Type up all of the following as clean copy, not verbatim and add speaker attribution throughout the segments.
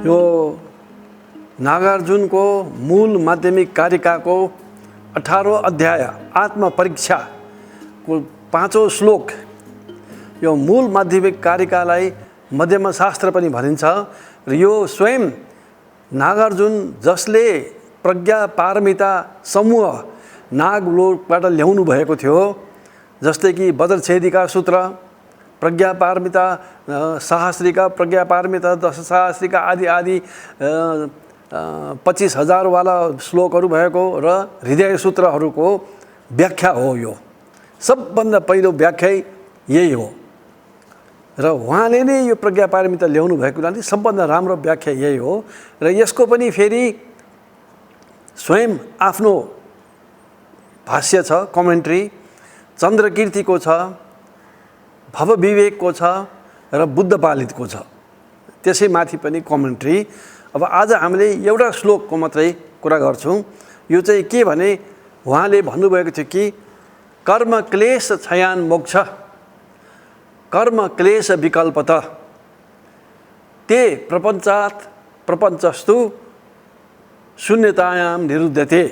Speaker 1: यो नागार्जुनको मूल माध्यमिक कारिकाको 18औं अध्याय आत्मपरीक्षाको 5औं श्लोक। यो मूल माध्यमिक कारिकालाई मध्यम शास्त्र पनि भनिन्छ र यो स्वयं नागार्जुन जसले प्रज्ञा पारमिता समूह नागलोकबाट ल्याउनु भएको थियो, जस्तै कि वज्रछेदिका सूत्र, प्रज्ञा पारमिता सहस्रिका, प्रज्ञा पारमिता दश सहस्रिका आदि आदि 25,000 वाला श्लोकहरू भएको र हृदय सूत्रहरूको व्याख्या हो। यो सबभन्दा पहिलो व्याख्या यही हो र उहाँले नै यो प्रज्ञा पारमिता ल्याउनु भएको हुनाले सबभन्दा राम्रो व्याख्या यही हो। र यसको पनि फेरि स्वयं आफ्नो भाष्य छ, कमेन्ट्री चन्द्रकीर्तिको छ, भवविवेकको छ र बुद्धपालितको छ। त्यसै माथि पनि कमेन्ट्री। अब आज हामीले एउटा श्लोकको मात्रै कुरा गर्छौँ। यो चाहिँ के भने, उहाँले भन्नुभएको थियो कि कर्म क्लेश क्षयान मोक्ष, कर्म क्लेश विकल्पत ते प्रपञ्चात् प्रपञ्चस्तु शून्यतायाम निरुद्धते।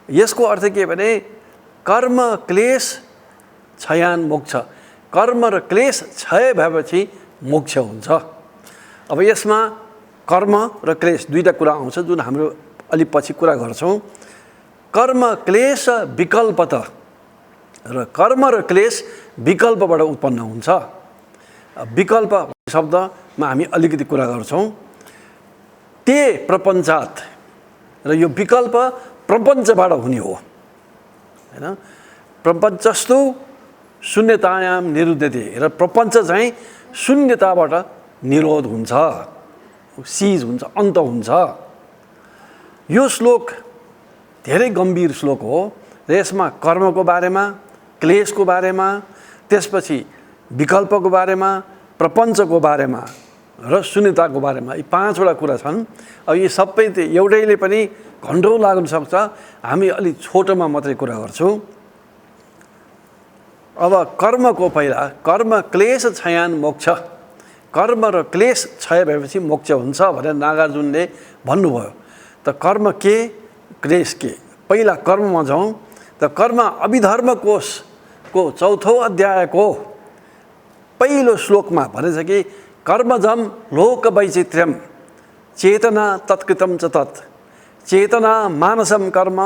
Speaker 1: यसको अर्थ के भने, कर्म क्लेश क्षयान मोक्ष, कर्म र क्लेश क्षय भएपछि मोक्ष हुन्छ। अब यसमा कर्म र क्लेश दुईटा कुरा आउँछ, जुन हाम्रो अलि पछि कुरा गर्छौँ। कर्म क्लेश विकल्पत र कर्म र क्लेश विकल्पबाट उत्पन्न हुन्छ। विकल्प शब्दमा हामी अलिकति कुरा गर्छौँ। ते प्रपञ्चात् र यो विकल्प प्रपञ्चबाट हुने हो, हैन। प्रपञ्चस्तु शून्यतायाम निरुद्धते र प्रपञ्च चाहिँ शून्यताबाट निरोध हुन्छ, सिज हुन्छ, अन्त हुन्छ। यो श्लोक धेरै गम्भीर श्लोक हो र यसमा कर्मको बारेमा, क्लेशको बारेमा, त्यसपछि विकल्पको बारेमा, प्रपञ्चको बारेमा र शून्यताको बारेमा, यी 5वटा कुरा छन्। अब यी सबै एउटैले पनि घन्टौँ लाग्न सक्छ। हामी अलि छोटोमा मात्रै कुरा गर्छौँ। अब कर्मको पहिला, कर्म क्लेश क्षयान मोक्ष, कर्म र क्लेश क्षय भएपछि मोक्ष हुन्छ भनेर नागार्जुनले भन्नुभयो। त कर्म के, क्लेश के? पहिला कर्ममा जाउँ। त कर्म अभिधर्म कोशको 4औं अध्यायको पहिलो श्लोकमा भनेछ कि कर्मजम लोक वैचित्र्यम चेतना तत्कृतम च तत् चेतना मानसम कर्म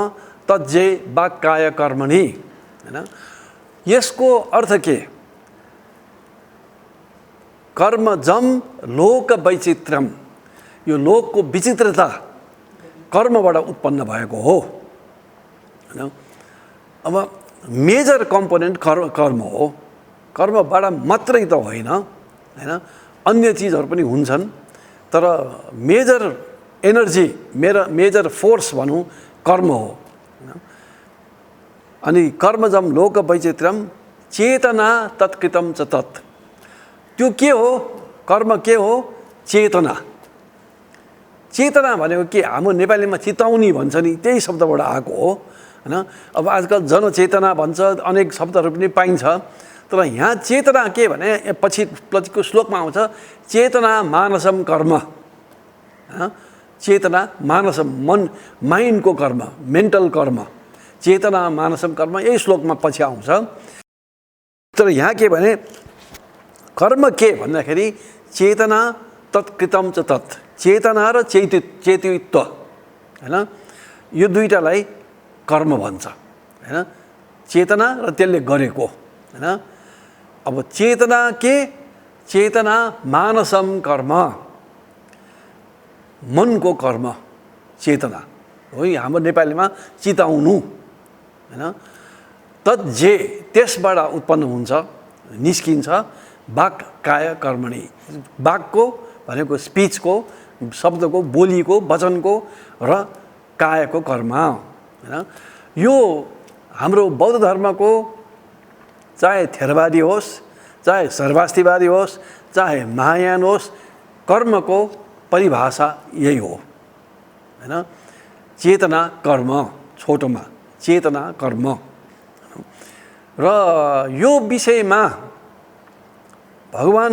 Speaker 1: तज्जे वाक्काय कर्मणि, हैन। यसको अर्थ के? कर्मजम लोक वैचित्र्यम, यो लोकको विचित्रता कर्मबाट उत्पन्न भएको हो, हैन। अब मेजर कम्पोनेन्ट कर्म हो। कर्मबाट मात्रै त होइन, हैन, अन्य चिजहरू पनि हुन्छन्, तर मेजर एनर्जी, मेजर फोर्स भनौँ कर्म हो। अनि कर्मजम लोक वैचित्र्यम चेतना तत्कृतम च तत्, त्यो के हो? कर्म के हो? चेतना। चेतना भनेको के? हाम्रो नेपालीमा चिताउनी भन्छ नि, त्यही शब्दबाट आएको हो, हैन। अब आजकल जनचेतना भन्छ, अनेक शब्दहरू पनि पाइन्छ। तर यहाँ चेतना के भने, पछिको श्लोकमा आउँछ चेतना मानसम कर्म, चेतना मानसम, मन, माइन्डको कर्म, मेन्टल कर्म, चेतना मानसम कर्म, यही श्लोकमा पछि आउँछ। तर यहाँ के भने, कर्म के भन्दाखेरि चेतना तत्कृतम च तत्, चेतना र चेतित्व, हैन, यो दुईटालाई कर्म भन्छ, हैन। चेतना र त्यसले गरेको, हैन। अब चेतना के? चेतना मानसम कर्म, मनको कर्म, चेतना हो। हाम्रो नेपालीमा चिताउनु, हैन। तज्जे, त्यसबाट उत्पन्न हुन्छ, निस्किन्छ वाक् काय कर्मणि, वाक्को भनेको स्पिचको, शब्दको, बोलीको, वचनको र कायको कर्म, हैन। यो हाम्रो बौद्ध धर्मको चाहे थेरवादी होस्, चाहे सर्वास्तिवादी होस्, चाहे महायान होस्, कर्मको परिभाषा यही हो, हैन। चेतना कर्म, छोटोमा चेतना कर्म। र यो विषयमा भगवान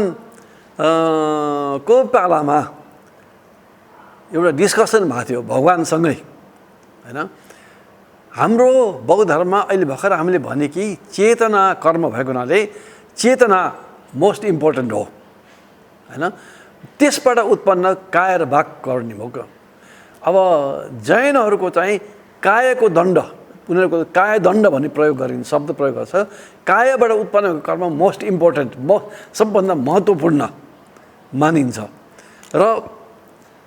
Speaker 1: को पालामा एउटा डिस्कसन भएको थियो भगवानसँगै हैन। हाम्रो बौद्ध धर्ममा अहिले भर्खर हामीले भने कि चेतना कर्म भएको हुनाले चेतना मोस्ट इम्पोर्टेन्ट हो हैन। त्यसबाट उत्पन्न काय र वाक गर्ने भयो। अब जैनहरूको चाहिँ कायको दण्ड, उनीहरूको काय दण्ड भन्ने प्रयोग गरिन्छ, शब्द प्रयोग गर्छ। कायबाट उत्पन्न भएको कर्म मोस्ट इम्पोर्टेन्ट, सबभन्दा महत्त्वपूर्ण मानिन्छ। र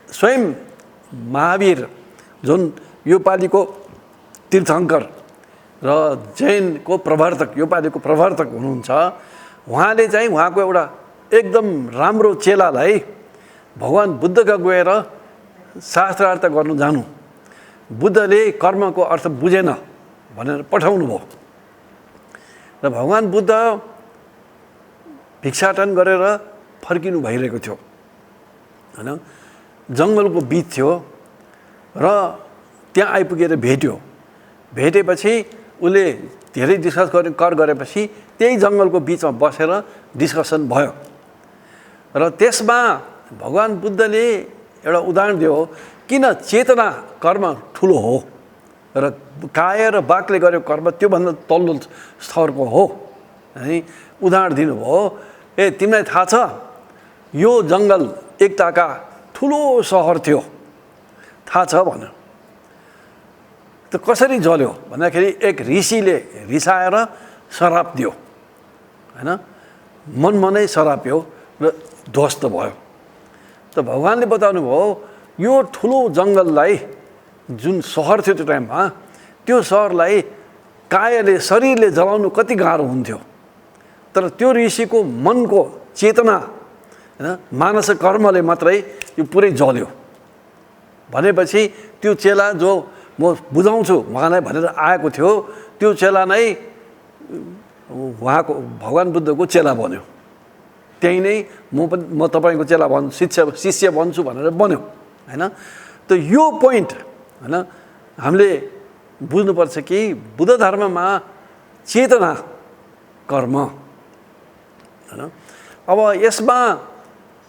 Speaker 1: स्वयं महावीर जुन यो पालिको तीर्थङ्कर र जैनको प्रवर्तक, यो पालिको प्रवर्तक हुनुहुन्छ, उहाँले चाहिँ उहाँको एउटा एकदम राम्रो चेलालाई भगवान बुद्धका गएर शास्त्रार्थ गर्नु जानु, बुद्धले कर्मको अर्थ बुझेन भनेर पठाउनु भयो। र भगवान बुद्ध भिक्षाटन गरेर फर्किनु भइरहेको थियो हैन। जङ्गलको बीच थियो र त्यहाँ आइपुगेर भेटेपछि उसले धेरै डिस्कस गरेपछि त्यही जङ्गलको बिचमा बसेर डिस्कसन भयो। र त्यसमा भगवान बुद्धले एउटा उदाहरण दियो किन चेतना कर्म ठुलो हो र काय र वाकले गरेको कर्म त्योभन्दा तल्लो स्तरको हो है। उदाहरण दिनुभयो, तिमीलाई थाहा छ यो जङ्गल एकताका ठुलो सहर थियो, थाहा छ भन्यो। त कसरी जल्यो भन्दाखेरि एक ऋषिले रिसाएर श्राप दियो हैन, मनै श्राप्यो र ध्वस्त भयो। त भगवानले बताउनु भयो यो ठुलो जङ्गललाई, जुन सहर थियो त्यो टाइममा, त्यो सहरलाई कायले शरीरले जलाउनु कति गाह्रो हुन्थ्यो, तर त्यो ऋषिको मनको चेतना हैन मानस कर्मले मात्रै यो पुरै जल्यो। भनेपछि त्यो चेला जो म बुझाउँछु उहाँलाई भनेर आएको थियो, त्यो चेला नै उहाँको भगवान बुद्धको चेला बन्यो। त्यही नै म तपाईँको चेला शिष्य बन्छु भनेर बन्यो हैन। त यो पोइन्ट हैन हामीले बुझ्नुपर्छ कि बुद्ध धर्ममा चेतना कर्म हैन। अब यसमा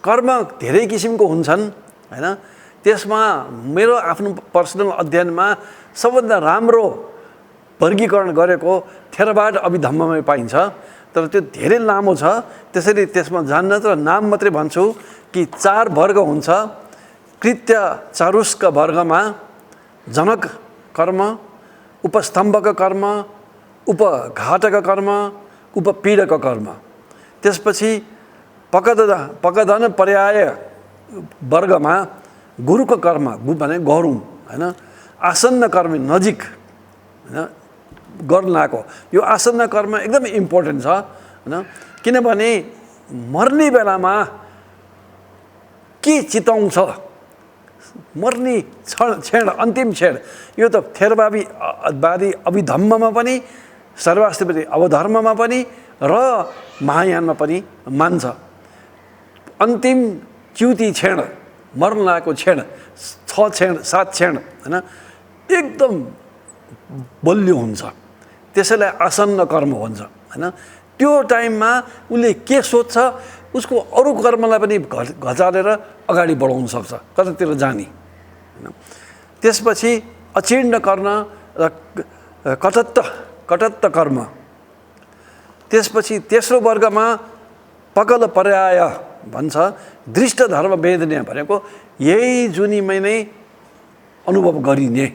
Speaker 1: कर्म धेरै किसिमको हुन्छन् हैन। त्यसमा मेरो आफ्नो पर्सनल अध्ययनमा सबभन्दा राम्रो वर्गीकरण गरेको थेरवाद अभिधम्ममै पाइन्छ, तर त्यो धेरै लामो छ, त्यसैले त्यसमा जान्न तर नाम मात्रै भन्छु कि 4 वर्ग हुन्छ। कृत्य चारुष्क वर्गमा जनक कर्म, उपस्तम्भक कर्म, उपघातक कर्म, उपपीडक कर्म। त्यसपछि पकधन पर्याय वर्गमा गुरुको कर्म, भने गरौँ हैन, आसन्न कर्म नजिक हैन गर्न लागेको। यो आसन्न कर्म एकदमै इम्पोर्टेन्ट छ हैन, किनभने मर्ने बेलामा के चिताउँछ, मर्ने क्षण अन्तिम क्षण, यो त थेरवादी अभिधम्ममा पनि, सर्वास्तिवादी अवधर्ममा पनि र महायानमा पनि मान्छ। अन्तिम च्युति क्षण, मर्न लागेको क्षण, 6 क्षण 7 क्षण हैन एकदम बलियो हुन्छ, त्यसैलाई आसन्न कर्म भन्छ हैन। त्यो टाइममा उसले के सोच्छ, उसको अरू कर्मलाई पनि घचालेर अगाडि बढाउन सक्छ, कतातिर जाने हैन। त्यसपछि अचीर्ण कर्म र कटत्त कर्म। त्यसपछि तेस्रो वर्गमा पकल पर्याय भन्छ, दृष्ट धर्म वेदनीय भनेको यही जुनीमै नै अनुभव गरिने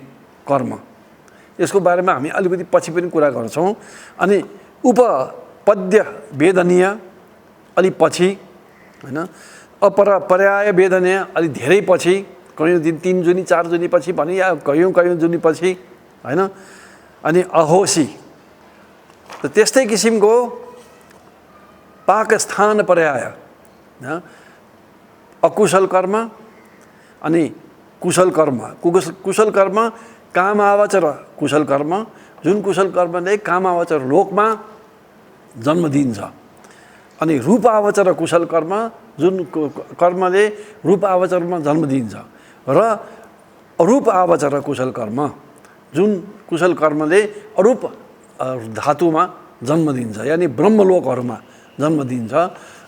Speaker 1: कर्म। यसको बारेमा हामी अलिकति पछि पनि कुरा गर्छौँ। अनि उपपद्य वेदनीय अलि पछि हैन, पर्याय वेदनीय अलि धेरै पछि, कयौँ दिन 3 जुनी 4 जुनी पछि भने या कयौँ जुनी पछि हैन। अनि अहोसी। त त्यस्तै किसिमको पाकस्थान पर्याय, अकुशल कर्म अनि कुशल कर्म। कुशल कर्म कामावचर कुशल कर्म, जुन कुशल कर्मले कामावचर लोकमा जन्म दिन्छ। अनि रूपावचर कुशल कर्म, जुन कर्मले रूपावचरमा जन्म दिन्छ। र अरूप आवचर कुशल कर्म, जुन कुशल कर्मले अरूप धातुमा जन्म दिन्छ, यानि ब्रह्मलोकहरूमा जन्म दिन्छ।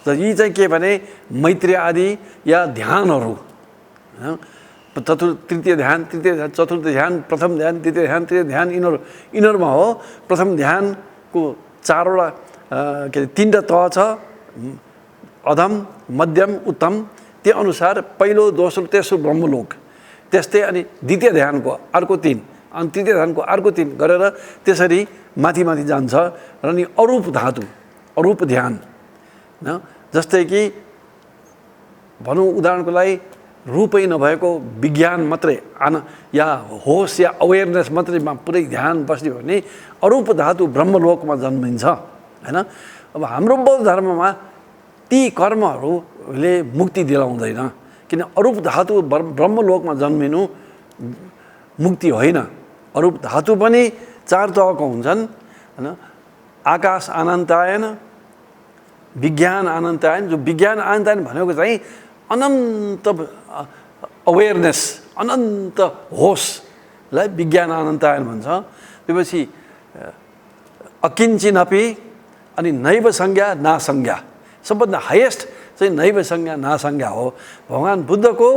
Speaker 1: र यी चाहिँ के भने मैत्री आदि या ध्यानहरू, तृतीय ध्यान, चतुर्थ ध्यान, प्रथम ध्यान, द्वितीय ध्यान, तृतीय ध्यान, यिनीहरूमा हो। प्रथम ध्यानको 4वटा के अरे 3वटा तह छ, अधम, मध्यम, उत्तम। त्यो अनुसार पहिलो, दोस्रो, तेस्रो ब्रह्मलोक, त्यस्तै अनि द्वितीय ध्यानको अर्को 3, अनि तृतीय ध्यानको अर्को 3 गरेर त्यसरी माथि माथि जान्छ। र नि अरूप धातु, अरूप ध्यान, जस्तै कि भनौँ उदाहरणको लागि रूपै नभएको विज्ञान मात्रै या होस या अवेरनेस मात्रैमा पुरै ध्यान बस्ने हो भने अरूप धातु ब्रह्मलोकमा जन्मिन्छ, हैन। अब हाम्रो बौद्ध धर्ममा ती कर्महरूले मुक्ति दिलाउँदैन, किन अरूप धातु ब्रह्मलोकमा जन्मिनु मुक्ति होइन। अरूप धातु पनि 4 तहको हुन्छन्, हैन। आकाश अनन्तायन, विज्ञान अनन्तायन। जो विज्ञान अनन्तायन भनेको चाहिँ अनन्त अवेरनेस, अनन्त होसलाई विज्ञान अनन्तायन भन्छ। त्यसपछि अकिञ्चिनपि अनि नैव संज्ञा नासंज्ञा, सबभन्दा हाइएस्ट चाहिँ नैव संज्ञा नासंज्ञा हो। भगवान बुद्धको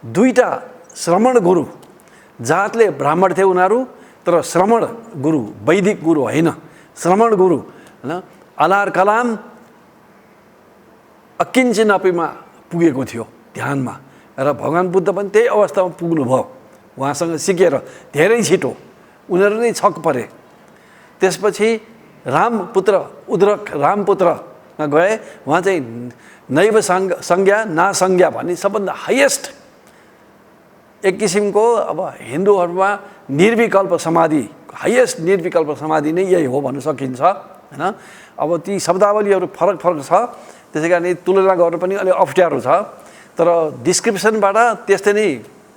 Speaker 1: 2टा श्रमण गुरु, जातले ब्राह्मण थिए उनीहरू, तर श्रमण गुरु, वैदिक गुरु होइन, श्रमण गुरु, हैन। अलार कलाम अकिञ्चिनपीमा पुगेको थियो ध्यानमा, र भगवान बुद्ध पनि त्यही अवस्थामा पुग्नुभयो। उहाँसँग सिकेर धेरै छिटो उनीहरू नै छक परे। त्यसपछि रामपुत्र उद्रक रामपुत्रमा गए, उहाँ चाहिँ नैव संज्ञा नासंज्ञा भन्ने सबभन्दा हाइएस्ट एक किसिमको। अब हिन्दूहरूमा निर्विकल्प समाधि, हाइएस्ट निर्विकल्प समाधि नै यही हो भन्न सकिन्छ, हैन। अब ती शब्दावलीहरू फरक फरक छ, त्यसै कारण तुलना गर्नु पनि अलिक अप्ठ्यारो छ, तर डिस्क्रिप्सनबाट त्यस्तै नै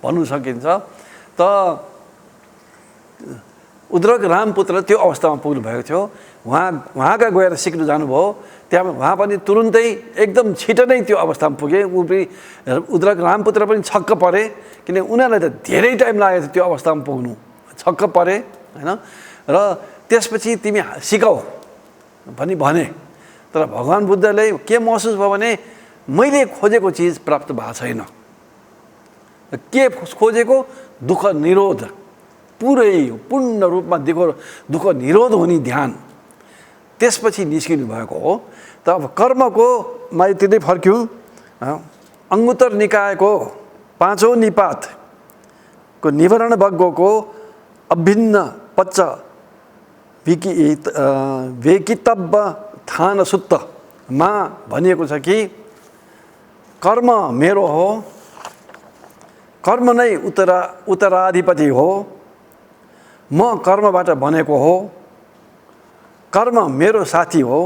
Speaker 1: भन्नु सकिन्छ। त उद्रक रामपुत्र त्यो अवस्थामा पुग्नु भएको थियो। उहाँका गएर सिक्नु जानुभयो, त्यहाँ उहाँ पनि तुरुन्तै एकदम छिटो नै त्यो अवस्थामा पुगे। उद्रक रामपुत्र पनि छक्क परे, किन उनीहरूलाई त धेरै टाइम लागेको थियो त्यो अवस्थामा पुग्नु, छक्क परे, हैन। र त्यसपछि तिमी सिकाऊ भने, तर भगवान बुद्धले के महसुस भयो भने मैले खोजेको चिज प्राप्त भएको छैन। के खोजेको? दुःख निरोध, पुरै पूर्ण रूपमा दुःख निरोध हुने ध्यान। त्यसपछि निस्किनु भएको हो। त अब कर्मको माइतीले फर्क्यौँ। अङ्गुत्तर निकायको 5औं निपातको निवारण वग्गको अभिन्न पच्च वेकितब्ब थान सुत्तमा भनिएको छ कि कर्म मेरो हो, कर्म नै उत्तराधिपति हो, म कर्मबाट बनेको हो, कर्म मेरो साथी हो,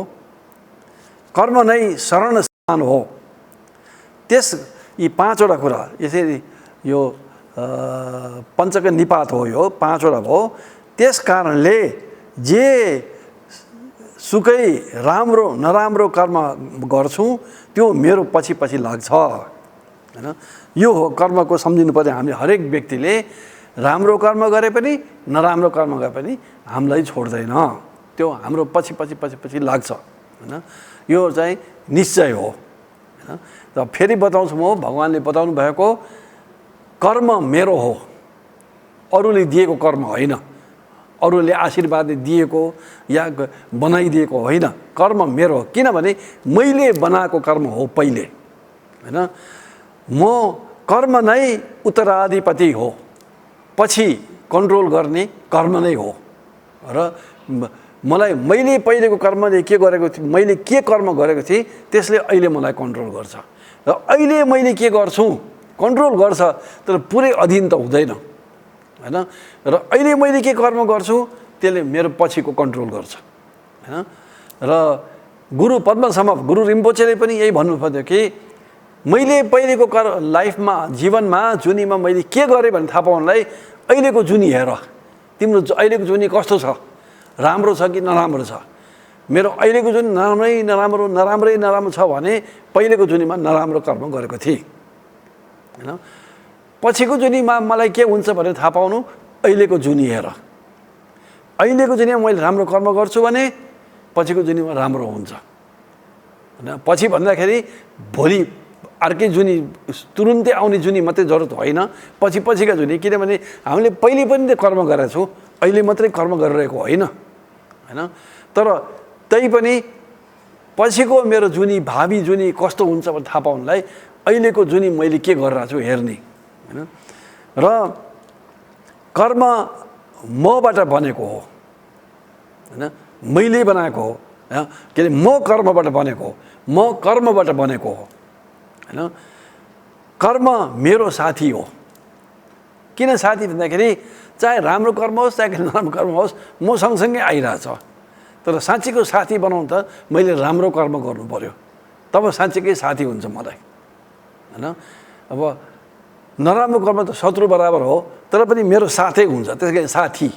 Speaker 1: कर्म नै शरण स्थान हो। यी 5वटा कुरा, यसरी यो पञ्चक निपात हो, यो 5वटा हो। त्यस कारणले जे सुकै राम्रो नराम्रो कर्म गर्छु त्यो मेरो पछि पछि लाग्छ, हैन। यो हो कर्मको सम्झिनु पर्ने। हामीले हरेक व्यक्तिले राम्रो कर्म गरे पनि नराम्रो कर्म गरे पनि हामीलाई छोड्दैन, त्यो हाम्रो पछि पछि पछि पछि लाग्छ, हैन। यो चाहिँ निश्चय हो, हैन। र फेरि बताउँछु म, भगवानले बताउनु भएको कर्म मेरो हो, अरूले दिएको कर्म होइन, अरूले आशीर्वाद दिएको या बनाइदिएको होइन। कर्म मेरो हो, किनभने मैले बनाएको कर्म हो पहिले, हैन। म कर्म नै उत्तराधिपति हो, पछि कन्ट्रोल गर्ने कर्म नै हो। र मैले पहिलेको कर्मले के गरेको थिएँ, मैले के कर्म गरेको थिएँ, त्यसले अहिले मलाई कन्ट्रोल गर्छ। र अहिले मैले के गर्छु कन्ट्रोल गर्छ, तर पुरै अधीन त हुँदैन, हैन। र अहिले मैले के कर्म गर्छु त्यसले मेरो पछिको कन्ट्रोल गर्छ, हैन। र गुरु पद्मसम्भव गुरु रिम्पोचेले पनि यही भन्नुभयो कि मैले पहिलेको लाइफमा, जीवनमा, जुनीमा मैले के गरेँ भने थाहा पाउनलाई अहिलेको जुनी हेर, तिम्रो अहिलेको जुनी कस्तो छ, राम्रो छ कि नराम्रो छ। मेरो अहिलेको जुनी नराम्रो छ भने पहिलेको जुनीमा नराम्रो कर्म गरेको थिएँ, हैन। पछिको जुनीमा मलाई के हुन्छ भने थाहा पाउनु अहिलेको जुनी हेर। अहिलेको जुनीमा मैले राम्रो कर्म गर्छु भने पछिको जुनीमा राम्रो हुन्छ, होइन। पछि भन्दाखेरि भोलि अर्कै जुनी तुरुन्तै आउने जुनी मात्रै जरुरत होइन, पछि पछिका जुनी। किनभने हामीले पहिले पनि त कर्म गरेका छौँ, अहिले मात्रै कर्म गरिरहेको होइन होइन। तर तै पनि पछिको मेरो जुनी भावी जुनी कस्तो हुन्छ भने थाहा पाउनलाई अहिलेको जुनी मैले के गरिरहेको छु हेर्ने होइन। र कर्म मबाट बनेको हो होइन, मैले बनाएको हो होइन। के अरे म कर्मबाट बनेको हो, म कर्मबाट बनेको हो होइन। कर्म मेरो साथी हो। किन साथी भन्दाखेरि चाहे राम्रो कर्म होस् चाहे नराम्रो कर्म होस् म सँगसँगै आइरहेछ। तर साँच्चीको साथी बनाउनु त मैले राम्रो कर्म गर्नु पर्यो, तब साँच्चीकै साथी हुन्छ मलाई होइन। अब नराम्रो कर्म त शत्रु बराबर हो, तर पनि मेरो साथै हुन्छ, त्यस कारण साथी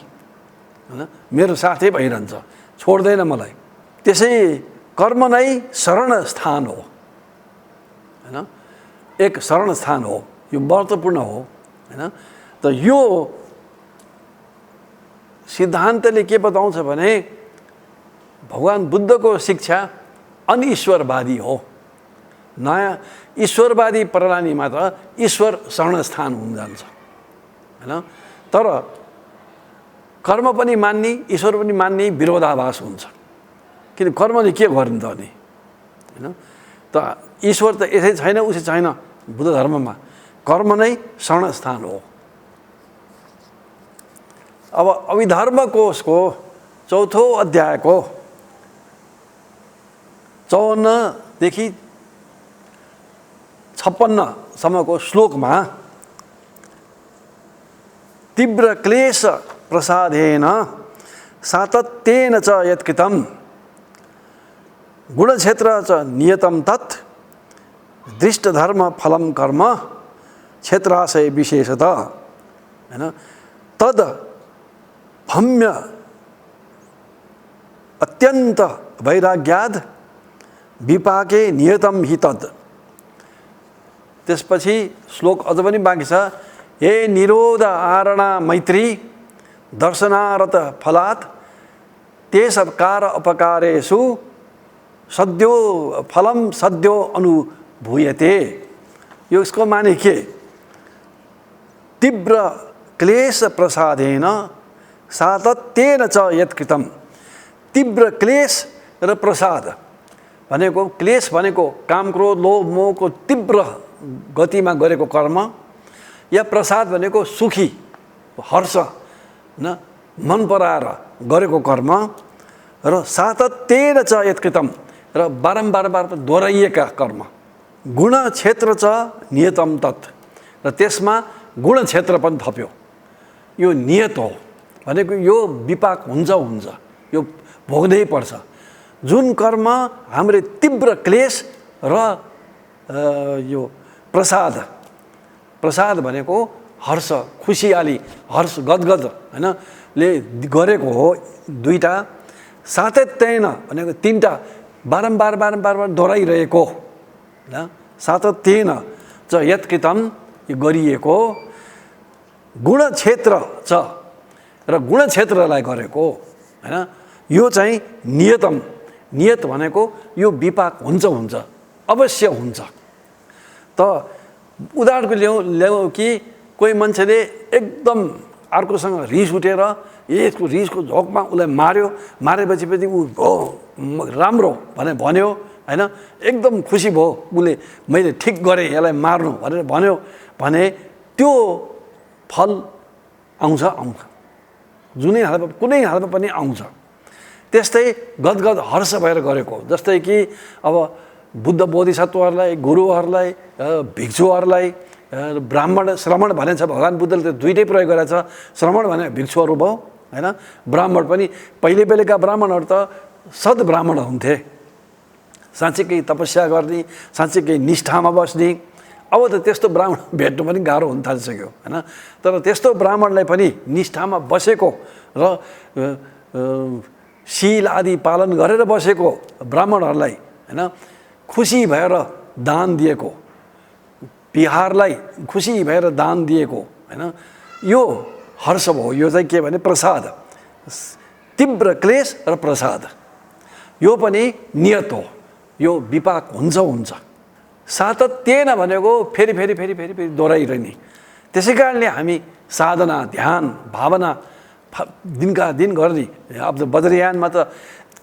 Speaker 1: होइन, मेरो साथै भइरहन्छ, छोड्दैन मलाई। त्यसै कर्म नै शरण स्थान हो होइन, एक शरण स्थान हो, यो महत्त्वपूर्ण हो होइन। त यो सिद्धान्तले के बताउँछ भने भगवान बुद्धको शिक्षा अनिश्वरवादी हो। नयाँ ईश्वरवादी प्रणालीमा त ईश्वर शरणस्थान हुन जान्छ होइन। तर कर्म पनि मान्ने ईश्वर पनि मान्ने विरोधाभास हुन्छ। किन कर्मले के गर्नु त अनि होइन। त ईश्वर त यसै छैन उसै छैन। बुद्ध धर्ममा कर्म नै शरणस्थान हो। अब अभिधर्म कोशको चौथो अध्यायको 54 देखि 56 सम्मको श्लोकमा तीव्र क्लेश प्रसादेन सातत्येन च यत्कृतं गुणक्षेत्र च नियतं तत् दृष्टधर्म फलं कर्म क्षेत्राशय विशेषत हैन तद भम्य अत्यंत वैराग्याद विपाके नियतम हि तद। त्यसपछि श्लोक अझ पनि बाँकी छ। हे निरोध आरणा मैत्री दर्शनारत फलात् ते सबकार अपकारेषु सद्यो फलम सद्यो अनुभूयते। यो इसको माने के? तीव्र क्लेश प्रसादेन सातत्येन च यत्कृतं। तीव्र क्लेश र प्रसाद भनेको, क्लेश भनेको काम क्रोध लोभ मोहको तीव्र गतिमा गरेको कर्म, या प्रसाद भनेको सुखी हर्ष न मन पराएर गरेको कर्म, र सातत्येन च यत्कृतं र बारम्बार दोहोऱ्याइएका कर्म। गुण क्षेत्र च नियतम तत् र त्यसमा गुण क्षेत्र पनि थप्यो। यो नियत हो भनेको यो विपाक हुन्छ हुन्छ, यो भोग्नै पर्छ। जुन कर्म हामीले तीव्र क्लेश र यो प्रसाद, प्रसाद भनेको हर्ष खुसियाली हर्ष गदगद हैन ले गरेको हो दुईटा, सातत्येन भनेको तीनटा बारम्बार दोहोऱ्याइरहेको हैन, सातत्येन च यत्कृतं यो गरिएको, गुण क्षेत्र च र गुण क्षेत्रलाई गरेको हैन, यो चाहिँ नियतम। नियत भनेको यो विपाक हुन्छ हुन्छ अवश्य हुन्छ। त उदाहरणको ल्याउँ कि कोही मान्छेले एकदम अर्कोसँग रिस उठेर यसको रिसको झोकमा उसलाई मार्यो, मारेपछि पनि ऊ राम्रो भनेर भन्यो हैन, एकदम खुसी भयो उसले, मैले ठिक गरेँ यसलाई मार्नु भनेर भन्यो भने त्यो फल आउँछ आउँछ, जुनै हालतमा कुनै हालतमा पनि आउँछ। त्यस्तै गदगद हर्ष भएर गरेको, जस्तै कि अब बुद्ध बोधिसत्वहरूलाई, गुरुहरूलाई, भिक्षुहरूलाई, ब्राह्मण श्रमण भनेको छ। भगवान् बुद्धले त दुइटै प्रयोग गरेको छ। श्रमण भने भिक्षुहरू भयो हैन, ब्राह्मण पनि पहिलेका ब्राह्मणहरू त सद्ब्राह्मण हुन्थे, साँच्चीकै तपस्या गर्ने, साँच्चीकै निष्ठामा बस्ने। अब त त्यस्तो ब्राह्मण भेट्नु पनि गाह्रो हुन थालिसक्यो हैन। तर त्यस्तो ब्राह्मणलाई पनि निष्ठामा बसेको र शील आदि पालन गरेर बसेको ब्राह्मणहरूलाई हैन खुसी भएर दान दिएको, बिहारलाई खुसी भएर दान दिएको हैन, यो हर्ष भयो। यो चाहिँ के भने प्रसाद, तीव्र क्लेश र प्रसाद, यो पनि नियत हो, यो विपाक हुन्छ हुन्छ। सातत्येन भनेको फेरि फेरि फेरि फेरि फेरि दोहोऱ्याइरहने। त्यसै कारणले हामी साधना, ध्यान, भावना दिनका दिन गर्ने। अब वज्रयानमा त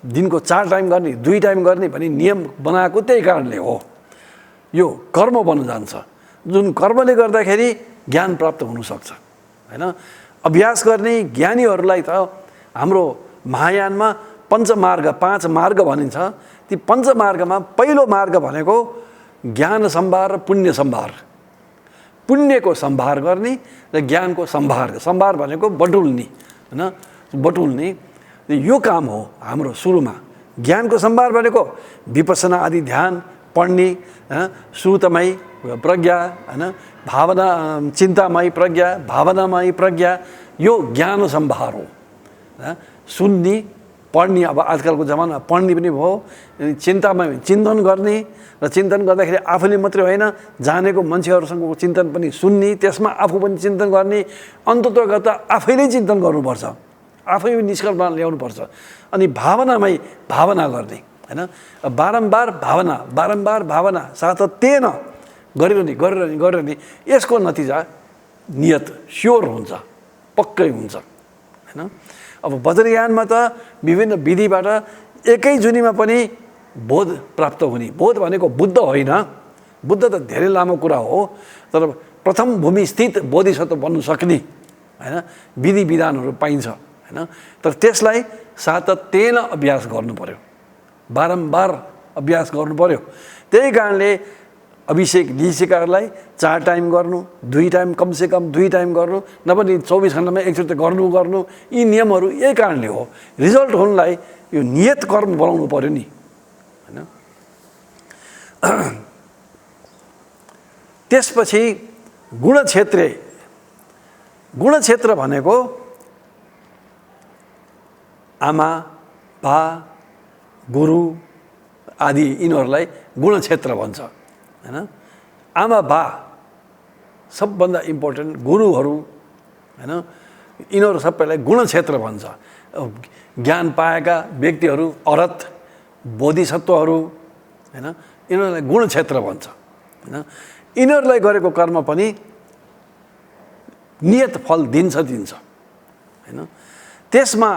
Speaker 1: दिनको 4 टाइम गर्ने, 2 टाइम गर्ने भनी नियम बनाएको त्यही कारणले हो। यो कर्म बन्न जान्छ, जुन कर्मले गर्दाखेरि ज्ञान प्राप्त हुनसक्छ होइन। अभ्यास गर्ने ज्ञानीहरूलाई त हाम्रो महायानमा पञ्चमार्ग 5 मार्ग भनिन्छ। ती पञ्चमार्गमा पहिलो मार्ग भनेको ज्ञान सम्भार र पुण्य सम्भार। पुण्यको सम्भार गर्ने र ज्ञानको सम्भार। सम्भार भनेको बटुल्ने होइन, बटुल्ने यो काम हो हाम्रो सुरुमा। ज्ञानको सम्भार भनेको विपसना आदि ध्यान पढ्ने, श्रुतमय प्रज्ञा होइन, भावना चिन्तामय प्रज्ञा, भावनामय प्रज्ञा, यो ज्ञान सम्भार हो। सुन्ने, पढ्ने, अब आजकलको जमाना पढ्ने पनि भयो, चिन्तामय चिन्तन गर्ने र चिन्तन गर्दाखेरि आफूले मात्रै होइन जानेको मान्छेहरूसँगको चिन्तन पनि सुन्ने, त्यसमा आफू पनि चिन्तन गर्ने, अन्ततोगत आफैले चिन्तन गर्नुपर्छ, आफै निष्कर्ष ल्याउनुपर्छ। अनि भावनामय भावना गर्ने होइन, बारम्बार भावना, बारम्बार भावना सातत्येन गरिरहने गरिरहने गरिरहने, यसको नतिजा नियत स्योर हुन्छ, पक्कै हुन्छ होइन। अब वज्रयानमा त विभिन्न विधिबाट एकै जुनीमा पनि बोध प्राप्त हुने। बोध भनेको बुद्ध होइन, बुद्ध त धेरै लामो कुरा हो, तर प्रथम भूमि स्थित बोधिसत्व बन्नु सक्ने होइन विधि विधानहरू पाइन्छ होइन। तर त्यसलाई सातत्येन अभ्यास गर्नु पर्यो, बारम्बार अभ्यास गर्नु पर्यो। त्यही कारणले अभिषेक लिइसकेकाहरूलाई 4 टाइम गर्नु, 2 टाइम कमसेकम 2 टाइम गर्नु, नभए 24 घण्टामा एकचोटि गर्नु, यी नियमहरू यही कारणले हो। रिजल्ट हुनलाई यो नियत कर्म बनाउनु पर्यो नि होइन। त्यसपछि गुणक्षेत्रे, गुणक्षेत्र भनेको आमा बा गुरु आदि यिनीहरूलाई गुणक्षेत्र भन्छ होइन। आमा बा सबभन्दा इम्पोर्टेन्ट, गुरुहरू होइन, यिनीहरू सबैलाई गुणक्षेत्र भन्छ। ज्ञान पाएका व्यक्तिहरू, अरहत बोधिसत्वहरू होइन, यिनीहरूलाई गुणक्षेत्र भन्छ होइन। यिनीहरूलाई गरेको कर्म पनि नियत फल दिन्छ होइन। त्यसमा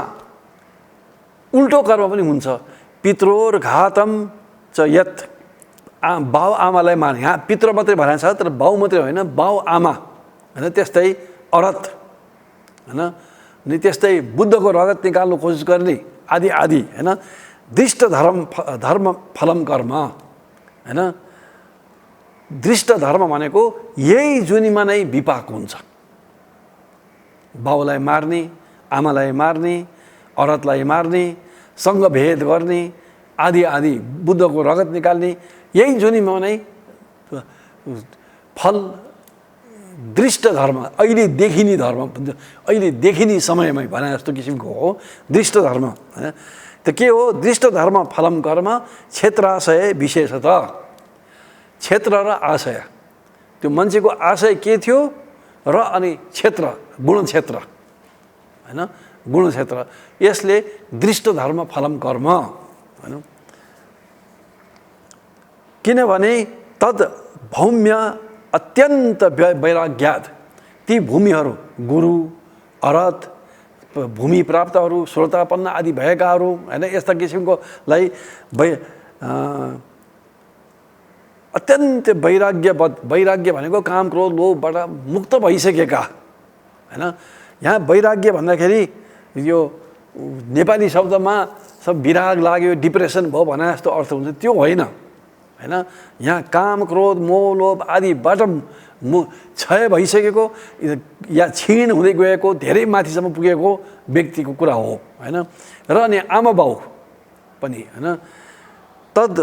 Speaker 1: उल्टो कर्म पनि हुन्छ। पित्रोर्घातम च यत, बाउ आमालाई मार्ने, यहाँ पितृ मात्रै भनेको छ, तर बाउ मात्रै होइन, बाउ आमा होइन, त्यस्तै अरहत होइन, अनि त्यस्तै बुद्धको रगत निकाल्नु कोसिस गर्ने आदि आदि होइन। दृष्ट धर्म फलम कर्म होइन। दृष्ट धर्म भनेको यही जुनीमा नै विपाक हुन्छ। बाउलाई मार्ने, आमालाई मार्ने, अरहतलाई मार्ने, सङ्गभेद गर्ने आदि आदि, बुद्धको रगत निकाल्ने, यही जुनीमा नै फल दृष्ट धर्म, अहिले देखिने धर्म, अहिले देखिने समयमै भने जस्तो किसिमको हो दृष्ट धर्म होइन। त के हो दृष्ट धर्म फलम कर्म क्षेत्राशय विशेषतः। क्षेत्र र आशय, त्यो मान्छेको आशय के थियो र अनि क्षेत्र, गुणक्षेत्र होइन, गुणक्षेत्र, यसले दृष्ट धर्म फलम कर्म होइन। किनभने तद भौम्य अत्यन्त वैराग्याद, ती भूमिहरू गुरु अरहत भूमि प्राप्तहरू श्रोतापन्न आदि भएकाहरू होइन, यस्ता किसिमकोलाई अत्यन्त वैराग्यवत, वैराग्य भनेको काम क्रोध लोभबाट मुक्त भइसकेका होइन। यहाँ वैराग्य भन्दाखेरि यो नेपाली शब्दमा सब विराग लाग्यो, डिप्रेसन भयो भने जस्तो अर्थ हुन्छ, त्यो होइन होइन। यहाँ काम क्रोध मोह लोभ आदिबाट क्षय भइसकेको या क्षीण हुँदै गएको, धेरै माथिसम्म पुगेको व्यक्तिको कुरा हो होइन। र अनि आमा बाउ पनि होइन, तद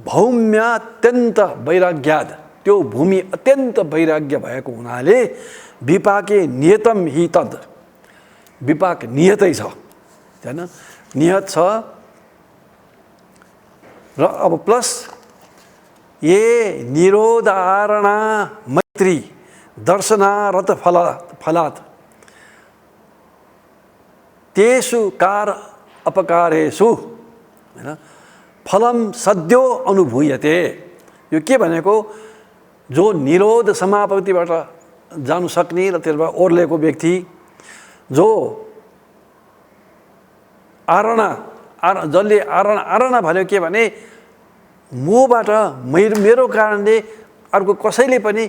Speaker 1: भौम्य अत्यन्त वैराग्याद, त्यो भूमि अत्यन्त वैराग्य भएको हुनाले विपाके नियतम हि तद, विपाक नियतै छ होइन, नियत छ। र अब प्लस ये निरोधारणा मैत्री दर्शनारत फलात् तेषु कार अपकारेषु होइन। फलम सद्यो अनुभूयते। यो के भनेको, जो निरोध समापत्तिबाट जानु सक्ने र त्यसबाट ओर्लेको व्यक्ति, जो जसले आरणा भन्यो के भने मोहबाट मेरो कारणले अर्को कसैले पनि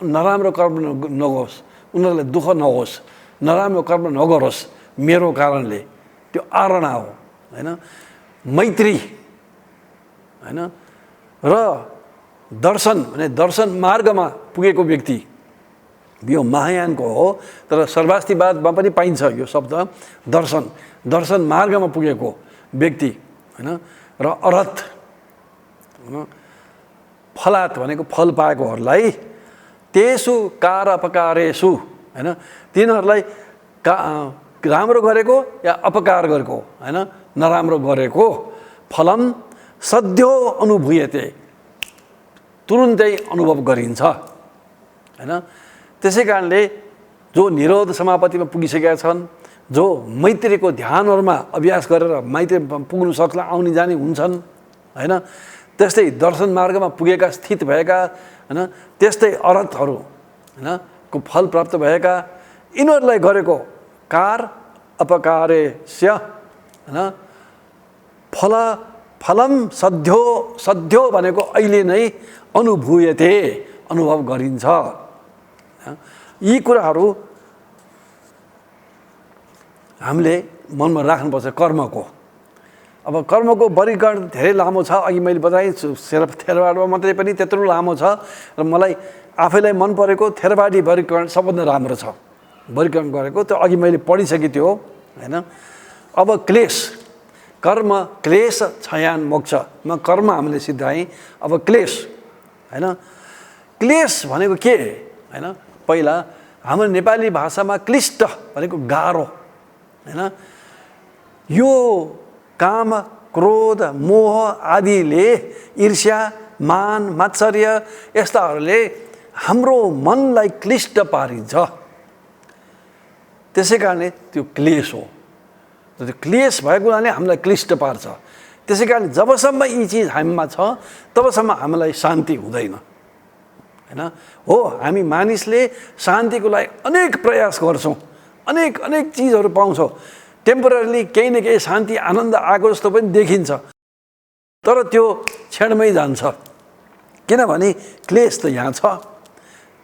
Speaker 1: नराम्रो कर्म नगोस्, उनीहरूलाई दुःख नहोस्, नराम्रो कर्म नगरोस् मेरो कारणले, त्यो आरणा हो हैन। मैत्री हैन र दर्शन भने दर्शन मार्गमा पुगेको व्यक्ति, यो महायानको हो तर सर्वास्तिवादमा पनि पाइन्छ यो शब्द दर्शन मार्गमा पुगेको व्यक्ति हैन। र अरहत हैन, फलात भनेको फल पाएकोहरूलाई, तेसु कार अपकारेषु हैन, तिनीहरूलाई राम्रो गरेको या अपकार गरेको हैन, नराम्रो गरेको फलम सद्यो अनुभूयते, तुरुन्तै अनुभव गरिन्छ हैन। त्यसै कारणले जो निरोध समापत्तिमा पुगिसकेका छन्, जो मैत्रीको ध्यानहरूमा अभ्यास गरेर मैत्रीमा पुग्नु सक्ला, आउने जाने हुन्छन् हैन, त्यस्तै दर्शन मार्गमा पुगेका स्थित भएका हैन, त्यस्तै अरहतहरू हैन को फल प्राप्त भएका, यिनीहरूलाई गरेको कार अपकारेस्य हैन, फलम सद्यो भनेको अहिले नै अनुभूयते, अनुभव गरिन्छ। यी कुराहरू हामीले मनमा राख्नुपर्छ कर्मको। अब कर्मको वर्गीकरण धेरै लामो छ, अघि मैले बताएँ थेरवाडमा मात्रै पनि त्यत्रो लामो छ र मलाई आफैलाई मन परेको थेरवाडी वर्गीकरण सबभन्दा राम्रो छ वर्गीकरण गरेको, त्यो अघि मैले पढिसकेँ त्यो हैन। अब क्लेश, कर्म क्लेश छयान मोक्ष, म कर्म हामीले सिद्धाएँ। अब क्लेश हैन, क्लेश भनेको के हैन, पहिला हाम्रो नेपाली भाषामा क्लिष्ट भनेको गाह्रो हैन। यो काम क्रोध मोह आदिले, ईर्ष्या मान मात्सर्य यस्ताहरूले हाम्रो मनलाई क्लिष्ट पारिन्छ, त्यसै कारणले त्यो क्लेश हो। त्यो क्लेश भएको हुनाले हामीलाई क्लिष्ट पार्छ। त्यसै कारण जबसम्म यी चिज हामीमा छ तबसम्म हामीलाई शान्ति हुँदैन हैन। हो, हामी मानिसले शान्तिको लागि अनेक प्रयास गर्छौँ, अनेक चिजहरू पाउँछौँ, टेम्पोररीली केही न केही शान्ति आनन्द आएको जस्तो पनि देखिन्छ, तर त्यो क्षणमै जान्छ, किनभने क्लेश त यहाँ छ।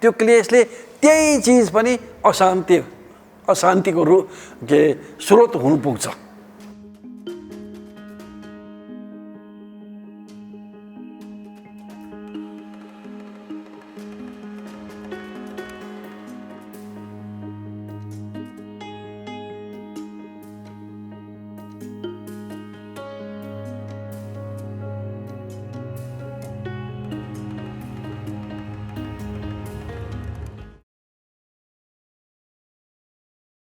Speaker 1: त्यो क्लेशले त्यही चिज पनि अशान्तिको स्रोत हुनु पुग्छ।